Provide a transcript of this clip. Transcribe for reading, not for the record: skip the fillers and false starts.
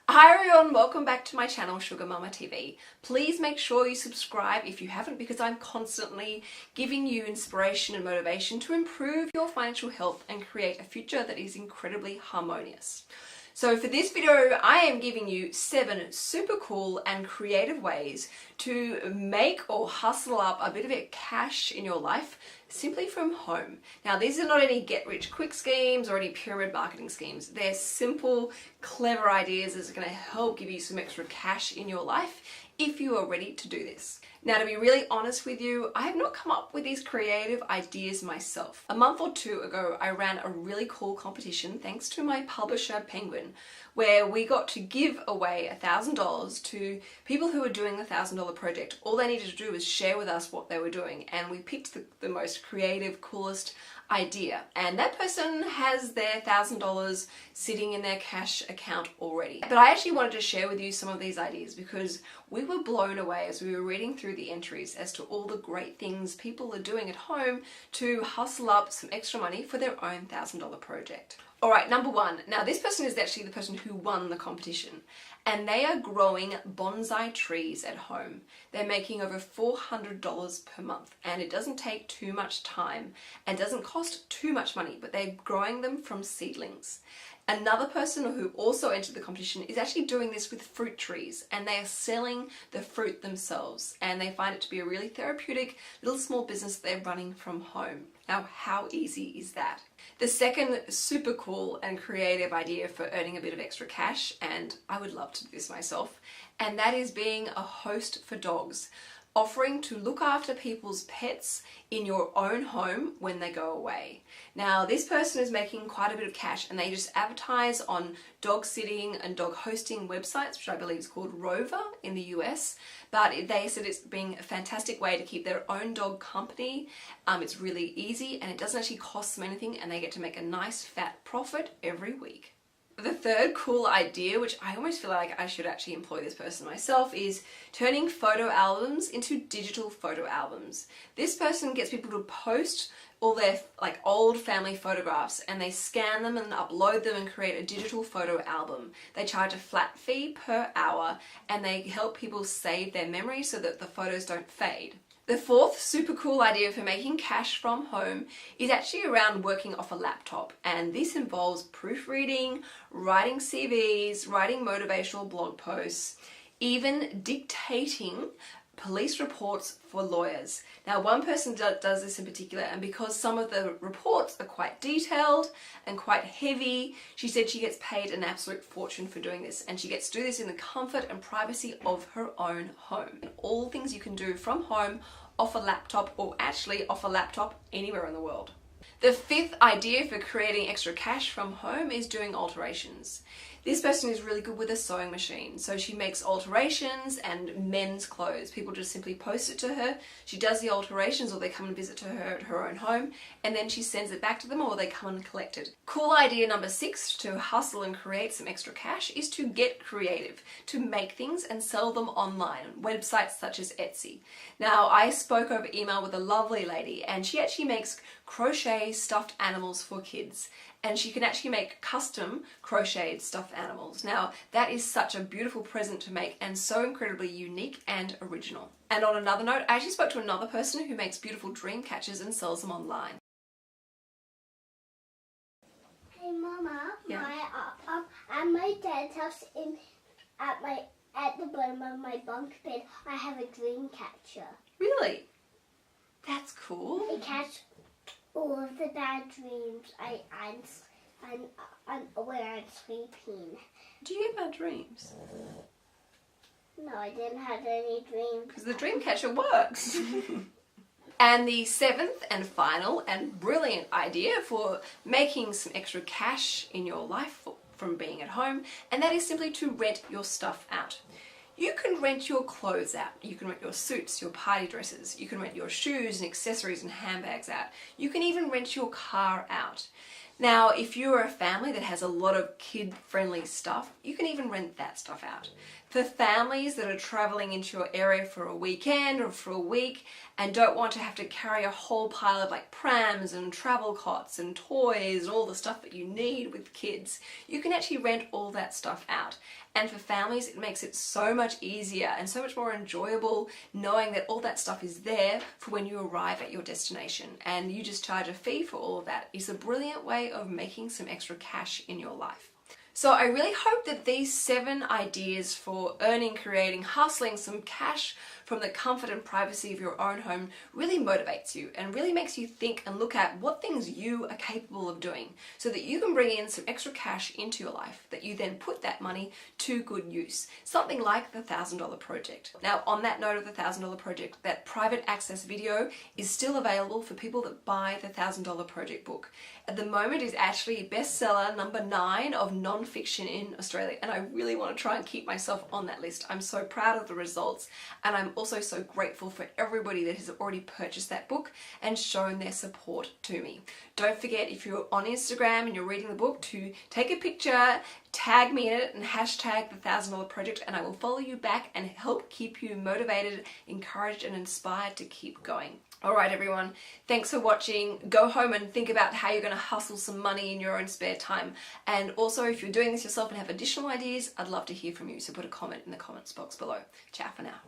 Hi everyone, welcome back to my channel Sugar Mama TV. Please make sure you subscribe if you haven't, because I'm constantly giving you inspiration and motivation to improve your financial health and create a future that is incredibly harmonious. So for this video, I am giving you 7 super cool and creative ways to make or hustle up a bit of cash in your life simply from home. Now, these are not any get-rich-quick schemes or any pyramid marketing schemes. They're simple, clever ideas that's going to help give you some extra cash in your life if you are ready to do this. Now, to be really honest with you, I have not come up with these creative ideas myself. A month or 2 ago, I ran a really cool competition thanks to my publisher Penguin, where we got to give away $1,000 to people who were doing the $1,000 project. All they needed to do was share with us what they were doing, and we picked the most creative, coolest idea, and that person has their $1,000 sitting in their cash account already. But I actually wanted to share with you some of these ideas because we were blown away as we were reading through the entries as to all the great things people are doing at home to hustle up some extra money for their own $1,000 project. Alright, number 1. Now, this person is actually the person who won the competition, and they are growing bonsai trees at home. They're making over $400 per month, and it doesn't take too much time and doesn't cost too much money, but they're growing them from seedlings. Another person who also entered the competition is actually doing this with fruit trees, and they are selling the fruit themselves, and they find it to be a really therapeutic little small business they're running from home. Now, how easy is that? The second super cool and creative idea for earning a bit of extra cash, and I would love to do this myself, and that is being a host for dogs. Offering to look after people's pets in your own home when they go away. Now, this person is making quite a bit of cash, and they just advertise on dog sitting and dog hosting websites, which I believe is called Rover in the US. But they said it's being a fantastic way to keep their own dog company. It's really easy, and it doesn't actually cost them anything, and they get to make a nice fat profit every week. The third cool idea, which I almost feel like I should actually employ this person myself, is turning photo albums into digital photo albums. This person gets people to post all their old family photographs, and they scan them and upload them and create a digital photo album. They charge a flat fee per hour, and they help people save their memories so that the photos don't fade. The fourth super cool idea for making cash from home is actually around working off a laptop, and this involves proofreading, writing CVs, writing motivational blog posts, even dictating police reports for lawyers. Now, one person does this in particular, and because some of the reports are quite detailed and quite heavy, she said she gets paid an absolute fortune for doing this, and she gets to do this in the comfort and privacy of her own home. All things you can do from home, off a laptop, or actually off a laptop anywhere in the world. The fifth idea for creating extra cash from home is doing alterations. This person is really good with a sewing machine, so she makes alterations and men's clothes. People just simply post it to her, she does the alterations, or they come and visit her at her own home, and then she sends it back to them, or they come and collect it. Cool idea number 6 to hustle and create some extra cash is to get creative, to make things and sell them online on websites such as Etsy. Now, I spoke over email with a lovely lady, and she actually makes crochet stuffed animals for kids, and she can actually make custom crocheted stuffed animals. Now, that is such a beautiful present to make, and so incredibly unique and original. And on another note, I actually spoke to another person who makes beautiful dream catchers and sells them online. Hey Mama, Yeah. at my dad's house at the bottom of my bunk bed, I have a dream catcher. Really? That's cool. It catches all of the bad dreams when I'm sleeping. Do you get bad dreams? No, I didn't have any dreams. Because the dream catcher works. And the 7th and final and brilliant idea for making some extra cash in your life from being at home, and that is simply to rent your stuff out. You can rent your clothes out. You can rent your suits, your party dresses. You can rent your shoes and accessories and handbags out. You can even rent your car out. Now, if you're a family that has a lot of kid-friendly stuff, you can even rent that stuff out. For families that are traveling into your area for a weekend or for a week and don't want to have to carry a whole pile of prams and travel cots and toys and all the stuff that you need with kids, you can actually rent all that stuff out. And for families, it makes it so much easier and so much more enjoyable knowing that all that stuff is there for when you arrive at your destination, and you just charge a fee for all of that. It's a brilliant way of making some extra cash in your life. So I really hope that these 7 ideas for earning, creating, hustling some cash from the comfort and privacy of your own home really motivates you and really makes you think and look at what things you are capable of doing so that you can bring in some extra cash into your life that you then put that money to good use. Something like the $1,000 project. Now, on that note of the $1,000 project, that private access video is still available for people that buy the $1,000 project book. At the moment, it's actually bestseller number 9 of non-fiction in Australia, and I really want to try and keep myself on that list. I'm so proud of the results, and I'm also so grateful for everybody that has already purchased that book and shown their support to me. Don't forget, if you're on Instagram and you're reading the book, to take a picture, tag me in it, and hashtag the $1,000 project, and I will follow you back and help keep you motivated, encouraged, and inspired to keep going. Alright everyone, thanks for watching. Go home and think about how you're going to hustle some money in your own spare time. And also, if you're doing this yourself and have additional ideas, I'd love to hear from you, so put a comment in the comments box below. Ciao for now.